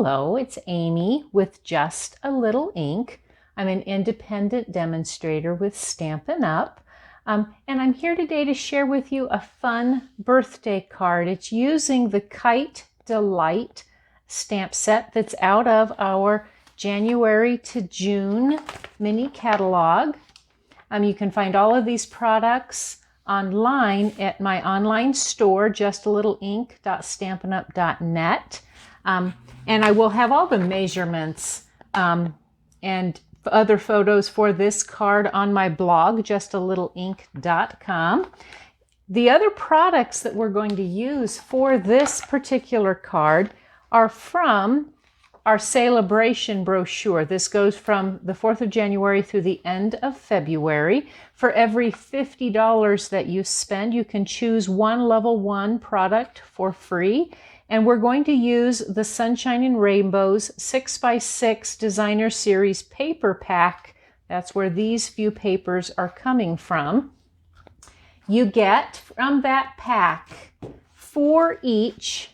Hello, it's Amy with Just a Little Ink. I'm an independent demonstrator with Stampin' Up. And I'm here today to share with you a fun birthday card. It's using the Kite Delight stamp set that's out of our January to June mini catalog. You can find all of these products online at my online store, justalittleink.stampinup.net. And I will have all the measurements and other photos for this card on my blog, justalittleink.com. The other products that we're going to use for this particular card are from our celebration brochure. This goes from the 4th of January through the end of February. For every $50 that you spend, you can choose one level 1 product for free. And we're going to use the Sunshine and Rainbows 6x6 Designer Series paper pack. That's where these few papers are coming from. You get from that pack 4 each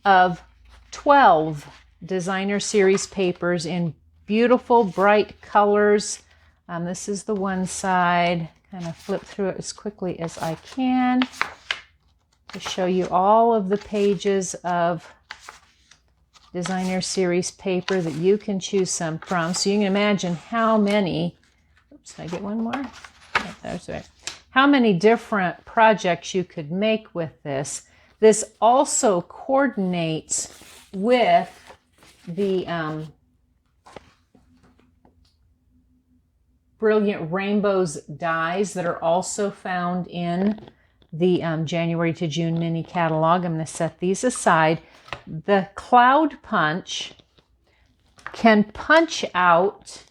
of 12 Designer Series papers in beautiful bright colors. This is the one side. Kind of flip through it as quickly as I can to show you all of the pages of Designer Series paper that you can choose some from. So you can imagine how many, oops, did I get one more? Oh, that's right. How many different projects you could make with this. This also coordinates with the Brilliant Rainbows dies that are also found in the January to June mini catalog. I'm going to set these aside. The Cloud Punch can punch out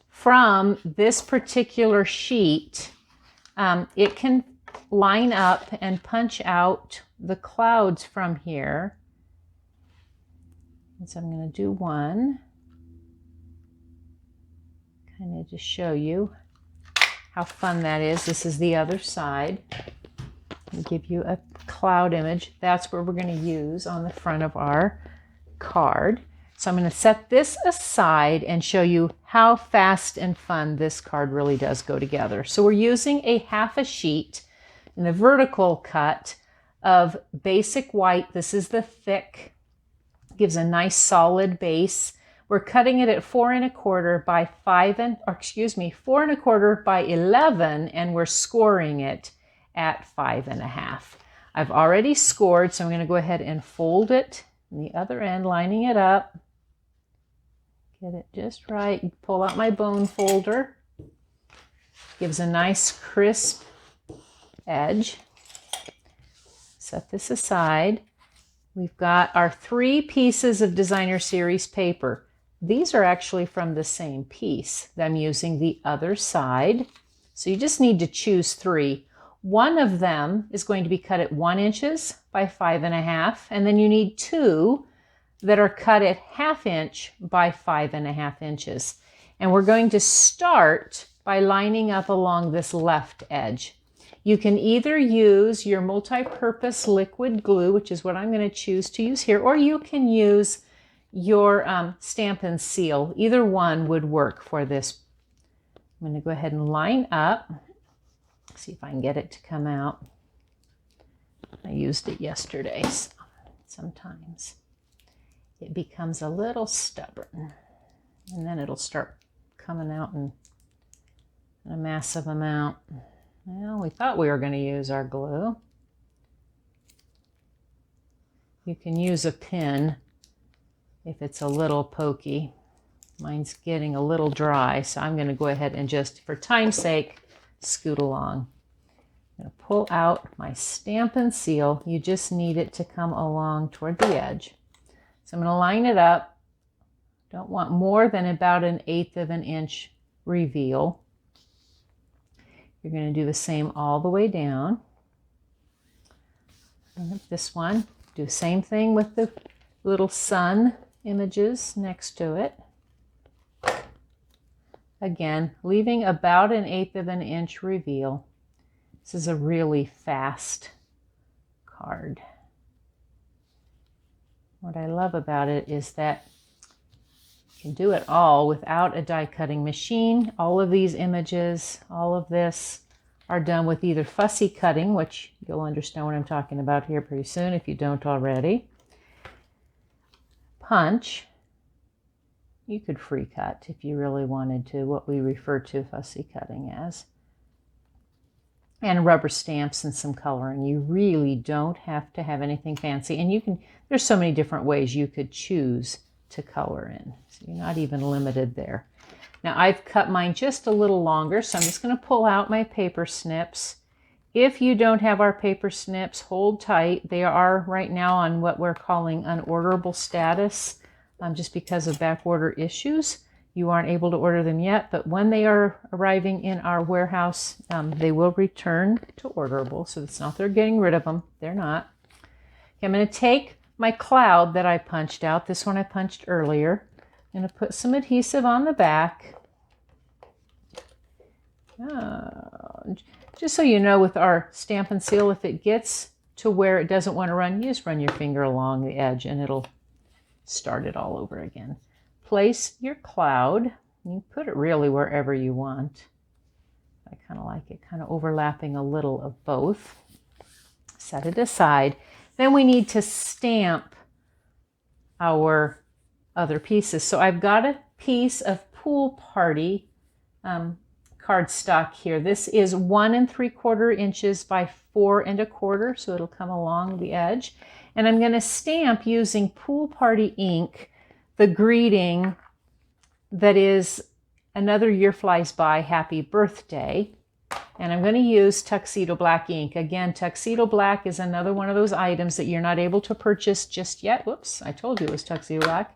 from this particular sheet. It can line up and punch out the clouds from here. And so I'm going to do one, kind of to show you how fun that is. This is the other side. I'll give you a cloud image. That's where we're going to use on the front of our card. So I'm going to set this aside and show you how fast and fun this card really does go together. So we're using a half a sheet in the vertical cut of basic white. This is the thick, gives a nice solid base. We're cutting it at 4 1/4 by 4 1/4 by 11, and we're scoring it at 5 1/2. I've already scored, so I'm going to go ahead and fold it on the other end, lining it up. Get it just right. Pull out my bone folder. Gives a nice crisp edge. Set this aside. We've got our 3 pieces of Designer Series paper. These are actually from the same piece. I'm using the other side. So you just need to choose 3. One of them is going to be cut at 1 inches by 5 1/2, and then you need 2 that are cut at 1/2 inch by 5 1/2 inches. And we're going to start by lining up along this left edge. You can either use your multi-purpose liquid glue, which is what I'm going to choose to use here, or you can use your Stampin' Seal. Either one would work for this. I'm going to go ahead and line up. See if I can get it to come out. I used it yesterday, so sometimes it becomes a little stubborn, and then it'll start coming out in a massive amount. Well, we thought we were going to use our glue. You can use a pin if it's a little pokey. Mine's getting a little dry, so I'm going to go ahead and just, for time's sake, scoot along. I'm going to pull out my Stampin' Seal. You just need it to come along toward the edge. So I'm going to line it up. Don't want more than about 1/8 of an inch reveal. You're going to do the same all the way down. And this one, do the same thing with the little sun images next to it. Again, leaving about 1/8 of an inch reveal. This is a really fast card. what I love about it is that you can do it all without a die cutting machine. All of these images, all of this are done with either fussy cutting, which you'll understand what I'm talking about here pretty soon if you don't already. Punch. You could free cut if you really wanted to, what we refer to fussy cutting as. And rubber stamps and some coloring. You really don't have to have anything fancy. And you can, there's so many different ways you could choose to color in. So you're not even limited there. Now I've cut mine just a little longer, so I'm just going to pull out my paper snips. If you don't have our paper snips, hold tight. They are right now on what we're calling unorderable status, just because of back order issues. You aren't able to order them yet, but when they are arriving in our warehouse, they will return to orderable. So it's not they're getting rid of them. They're not. Okay, I'm going to take my cloud that I punched out. This one I punched earlier. I'm going to put some adhesive on the back. Just so you know, with our Stampin' Seal, if it gets to where it doesn't want to run, you just run your finger along the edge and it'll start it all over again. Place your cloud. You put it really wherever you want. I kind of like it kind of overlapping a little of both. Set it aside. Then we need to stamp our other pieces. So I've got a piece of Pool Party cardstock here. This is 1 3/4 inches by 4 1/4, so it'll come along the edge. And I'm going to stamp using Pool Party ink the greeting that is "Another year flies by, happy birthday." And I'm going to use Tuxedo Black ink. Again, Tuxedo Black is another one of those items that you're not able to purchase just yet. Whoops, I told you it was Tuxedo Black.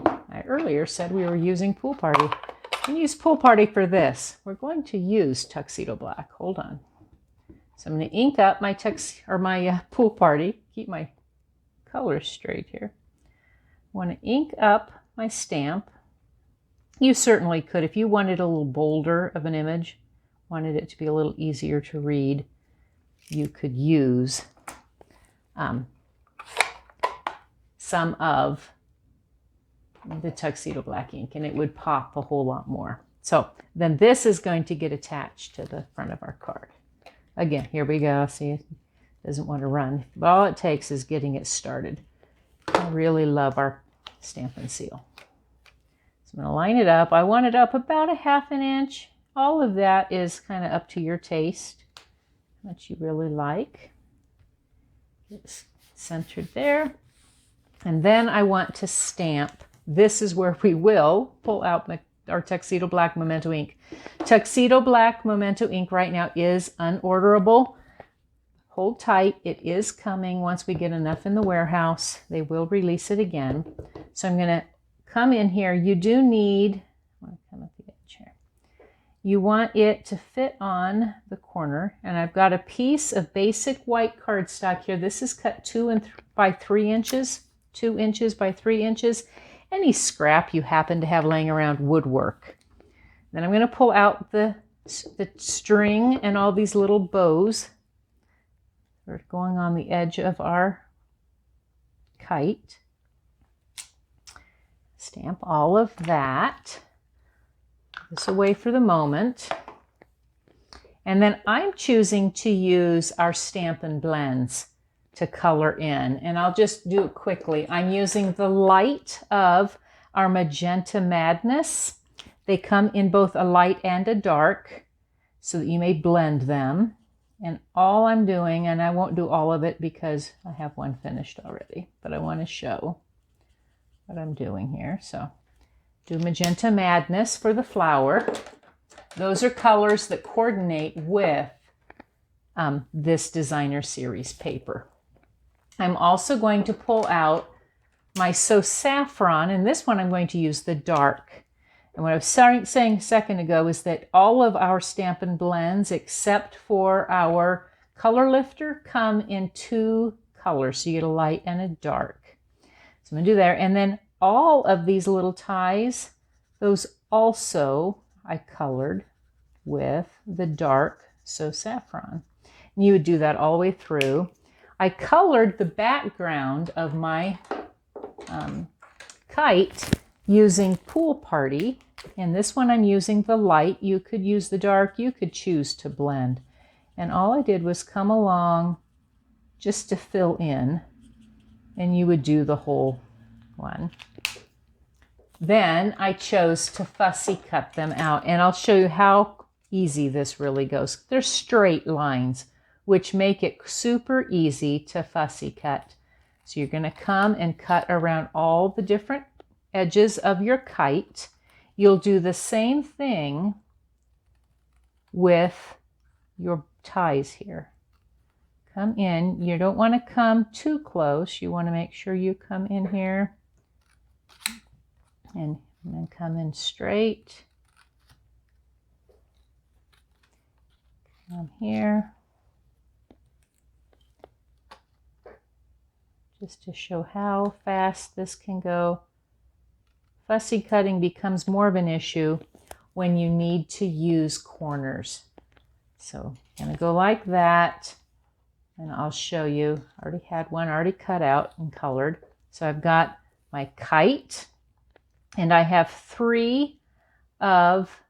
I earlier said we were using Pool Party. I'm going to use Pool Party for this. We're going to use Tuxedo Black. Hold on. So I'm going to ink up my Pool Party. Keep my colors straight here. I want to ink up my stamp. You certainly could, if you wanted a little bolder of an image, wanted it to be a little easier to read, you could use some of the Tuxedo Black ink and it would pop a whole lot more. So then this is going to get attached to the front of our card. Again, here we go. See, it doesn't want to run. But all it takes is getting it started. I really love our Stampin' Seal. So I'm going to line it up. I want it up about a 1/2 inch. All of that is kind of up to your taste, what you really like. It's centered there. And then I want to stamp. This is where we will pull out our Tuxedo Black Memento ink. Tuxedo Black Memento ink right now is unorderable. Hold tight. It is coming once we get enough in the warehouse. They will release it again. So I'm going to come in here. You do need, I want to come at the edge here. You want it to fit on the corner. And I've got a piece of basic white cardstock here. This is cut 2 by 3 inches, 2 inches by 3 inches. Any scrap you happen to have laying around would work. Then I'm going to pull out the string and all these little bows that are going on the edge of our kite. Stamp all of that. Put this away for the moment. And then I'm choosing to use our Stampin' Blends to color in. And I'll just do it quickly. I'm using the light of our Magenta Madness. They come in both a light and a dark so that you may blend them. And all I'm doing, and I won't do all of it because I have one finished already, but I want to show what I'm doing here. So do Magenta Madness for the flower. Those are colors that coordinate with this designer series paper. I'm also going to pull out my So Saffron, and this one I'm going to use the dark. And what I was saying a second ago is that all of our Stampin' Blends, except for our color lifter, come in 2 colors. So you get a light and a dark. So I'm going to do there. And then all of these little ties, those also I colored with the dark So Saffron. And you would do that all the way through. I colored the background of my Kite using Pool Party. And this one I'm using the light. You could use the dark. You could choose to blend. And all I did was come along just to fill in. And you would do the whole one. Then I chose to fussy cut them out. And I'll show you how easy this really goes. They're straight lines, which make it super easy to fussy cut. So you're going to come and cut around all the different edges of your kite. You'll do the same thing with your ties here. Come in. You don't want to come too close. You want to make sure you come in here and then come in straight. Come here. Just to show how fast this can go. Fussy cutting becomes more of an issue when you need to use corners. So I'm going to go like that, and I'll show you. I already had one already cut out and colored. So I've got my kite, and I have 3 of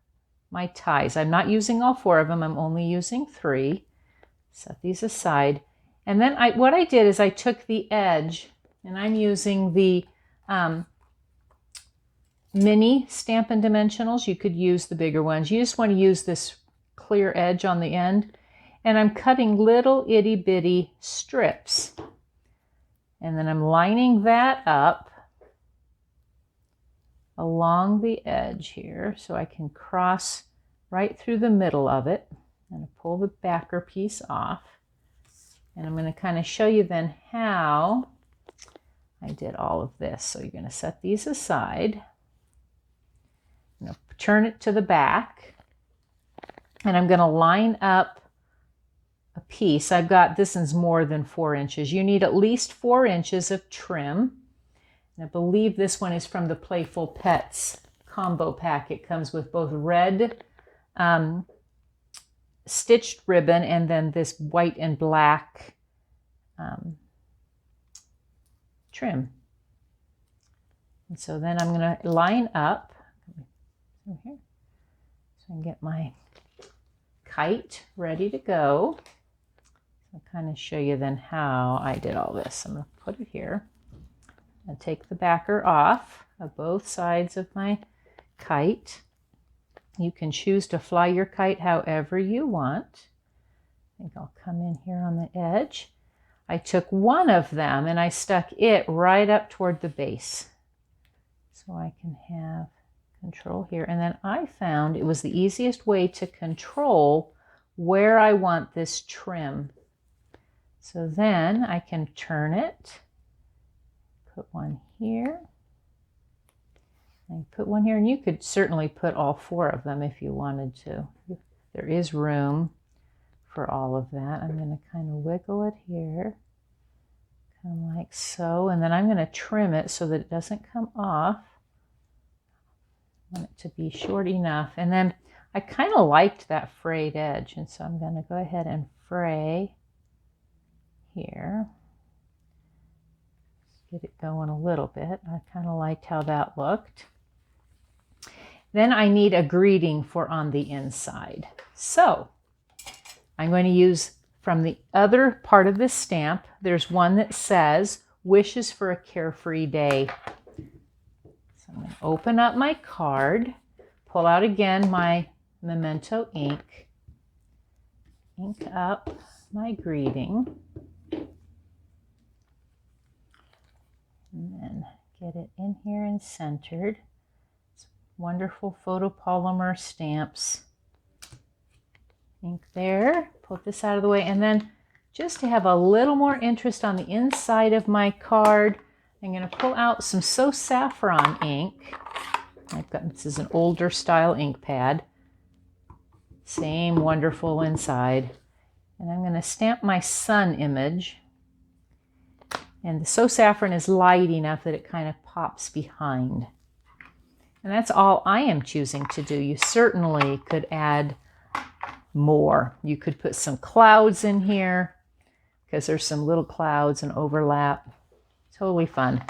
my ties. I'm not using all 4 of them. I'm only using 3. Set these aside. And then what I did is I took the edge, and I'm using the mini Stampin' Dimensionals. You could use the bigger ones. You just want to use this clear edge on the end. And I'm cutting little itty bitty strips. And then I'm lining that up along the edge here so I can cross right through the middle of it. And pull the backer piece off. And I'm going to kind of show you then how I did all of this. So you're going to set these aside. I'm going to turn it to the back. And I'm going to line up a piece. I've got, this is more than 4 inches. You need at least 4 inches of trim. And I believe this one is from the Playful Pets combo pack. It comes with both red stitched ribbon and then this white and black trim. And so then I'm going to line up here so I can get my kite ready to go. I'll kind of show you then how I did all this. I'm going to put it here and take the backer off of both sides of my kite. You can choose to fly your kite however you want. I think I'll come in here on the edge. I took one of them and I stuck it right up toward the base. So I can have control here. And then I found it was the easiest way to control where I want this trim. So then I can turn it, put one here. And put one here, and you could certainly put all 4 of them if you wanted to. There is room for all of that. I'm going to kind of wiggle it here, kind of like so, and then I'm going to trim it so that it doesn't come off. I want it to be short enough. And then I kind of liked that frayed edge, and so I'm going to go ahead and fray here. Get it going a little bit. I kind of liked how that looked. Then I need a greeting for on the inside. So I'm going to use from the other part of this stamp, there's one that says, "Wishes for a carefree day." So I'm going to open up my card, pull out again my Memento ink, ink up my greeting, and then get it in here and centered. Wonderful photopolymer stamps. Ink there. Put this out of the way. And then just to have a little more interest on the inside of my card, I'm going to pull out some So Saffron ink. This is an older style ink pad. Same wonderful inside. And I'm going to stamp my sun image. And the So Saffron is light enough that it kind of pops behind. And that's all I am choosing to do. You certainly could add more. You could put some clouds in here because there's some little clouds and overlap. Totally fun.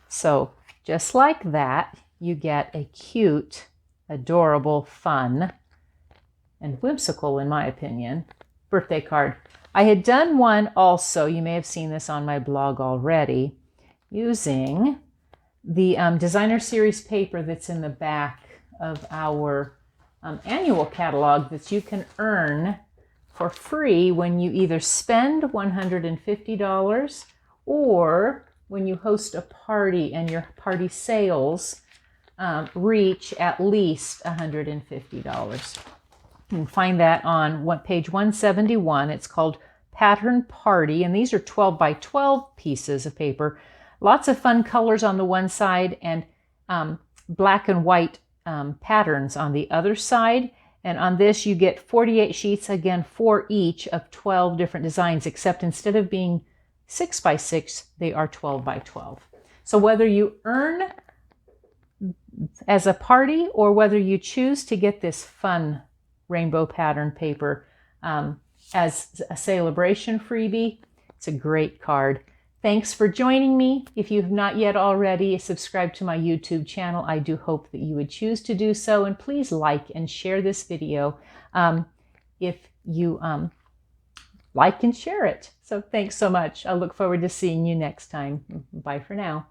So just like that, you get a cute, adorable, fun, and whimsical, in my opinion, birthday card. I had done one also, you may have seen this on my blog already, using the designer series paper that's in the back of our annual catalog that you can earn for free when you either spend $150 or when you host a party and your party sales reach at least $150. You can find that on page 171. It's called Pattern Party, and these are 12 by 12 pieces of paper. Lots of fun colors on the one side and black and white patterns on the other side. And on this, you get 48 sheets, again, for each of 12 different designs, except instead of being 6 by 6, they are 12 by 12. So whether you earn as a party or whether you choose to get this fun rainbow pattern paper as a celebration freebie, it's a great card. Thanks for joining me. If you have not yet already subscribed to my YouTube channel, I do hope that you would choose to do so. And please like and share this video if you like and share it. So thanks so much. I look forward to seeing you next time. Bye for now.